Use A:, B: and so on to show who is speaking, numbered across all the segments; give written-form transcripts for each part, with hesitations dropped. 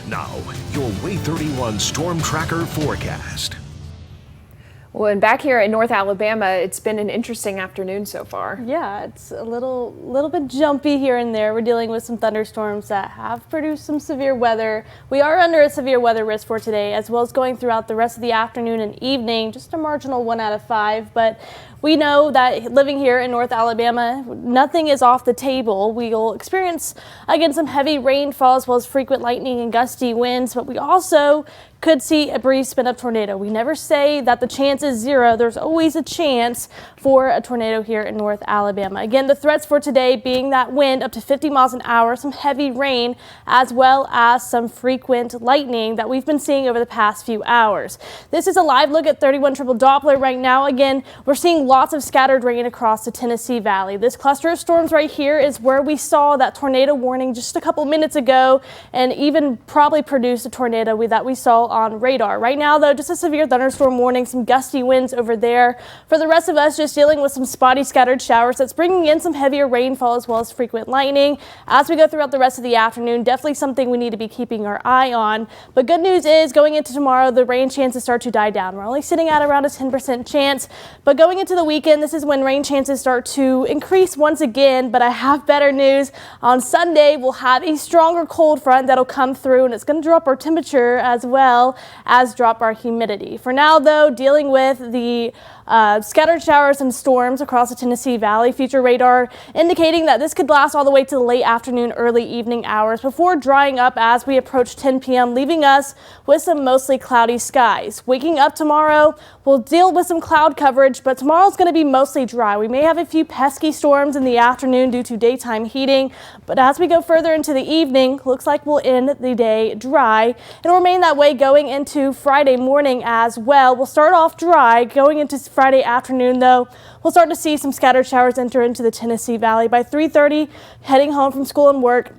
A: Now, your WAAY 31 Storm Tracker forecast.
B: Well, and back here in North Alabama, it's been an interesting afternoon so far.
C: Yeah, it's a little bit jumpy here and there. We're dealing with some thunderstorms that have produced some severe weather. We are under a severe weather risk for today, as well as going throughout the rest of the afternoon and evening, just a marginal 1 out of 5. But we know that living here in North Alabama, nothing is off the table. We'll experience, again, some heavy rainfall as well as frequent lightning and gusty winds, but we also could see a brief spin-up tornado. We never say that the chance is 0. There's always a chance for a tornado here in North Alabama. Again, the threats for today being that wind up to 50 miles an hour, some heavy rain, as well as some frequent lightning that we've been seeing over the past few hours. This is a live look at 31 triple Doppler right now. Again, we're seeing lots of scattered rain across the Tennessee Valley. This cluster of storms right here is where we saw that tornado warning just a couple minutes ago, and even probably produced a tornado that we saw on radar. Right now, though, just a severe thunderstorm warning, some gusty winds over there. For the rest of us, just dealing with some spotty scattered showers that's bringing in some heavier rainfall as well as frequent lightning. As we go throughout the rest of the afternoon, definitely something we need to be keeping our eye on. But good news is going into tomorrow, the rain chances start to die down. We're only sitting at around a 10% chance, but going into the weekend, this is when rain chances start to increase once again. But I have better news. On Sunday, we'll have a stronger cold front that'll come through, and it's going to drop our temperature as well as drop our humidity. For now, though, dealing with the scattered showers and storms across the Tennessee Valley. Future radar indicating that this could last all the way to the late afternoon, early evening hours before drying up as we approach 10 p.m., leaving us with some mostly cloudy skies. Waking up tomorrow, we'll deal with some cloud coverage, but tomorrow's going to be mostly dry. We may have a few pesky storms in the afternoon due to daytime heating, but as we go further into the evening, looks like we'll end the day dry. It'll remain that way going into Friday morning as well. We'll start off dry going into Friday afternoon, though. We'll start to see some scattered showers enter into the Tennessee Valley. By 3:30, heading home from school and work,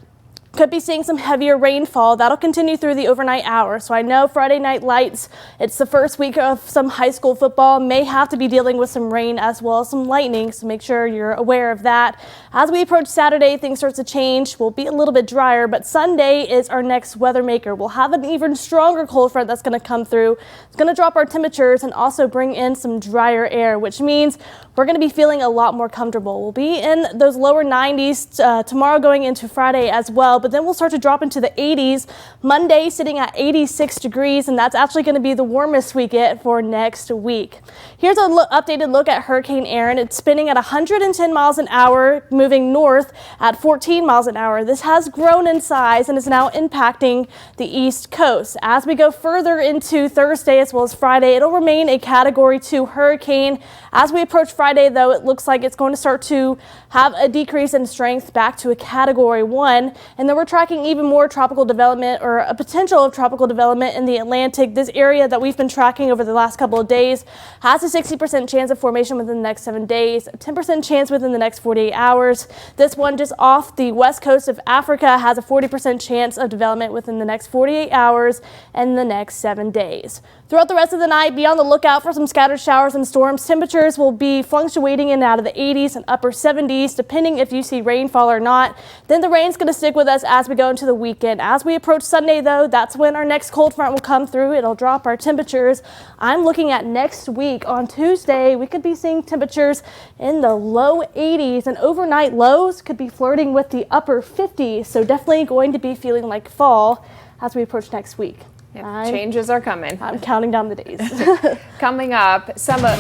C: could be seeing some heavier rainfall. That'll continue through the overnight hours. So I know Friday night lights, it's the first week of some high school football, may have to be dealing with some rain as well as some lightning. So make sure you're aware of that. As we approach Saturday, things start to change. We'll be a little bit drier, but Sunday is our next weather maker. We'll have an even stronger cold front that's going to come through. It's going to drop our temperatures and also bring in some drier air, which means we're going to be feeling a lot more comfortable. We'll be in those lower 90s tomorrow going into Friday as well. But then we'll start to drop into the 80s. Monday sitting at 86 degrees, and that's actually going to be the warmest we get for next week. Here's an updated look at Hurricane Erin. It's spinning at 110 miles an hour, moving north at 14 miles an hour. This has grown in size and is now impacting the East Coast. As we go further into Thursday as well as Friday, it'll remain a Category 2 hurricane. As we approach Friday, though, it looks like it's going to start to have a decrease in strength back to a Category 1, and then we're tracking even more tropical development, or a potential of tropical development in the Atlantic. This area that we've been tracking over the last couple of days has a 60% chance of formation within the next 7 days, a 10% chance within the next 48 hours. This one just off the west coast of Africa has a 40% chance of development within the next 48 hours and the next 7 days. Throughout the rest of the night, be on the lookout for some scattered showers and storms. Temperatures will be fluctuating in and out of the 80s and upper 70s, depending if you see rainfall or not. Then the rain's going to stick with us as we go into the weekend. As we approach Sunday, though, that's when our next cold front will come through. It'll drop our temperatures. I'm looking at next week on Tuesday. We could be seeing temperatures in the low 80s, and overnight lows could be flirting with the upper 50s. So definitely going to be feeling like fall as we approach next week.
B: Yep, changes are coming.
C: I'm counting down the days.
B: Coming up, some warm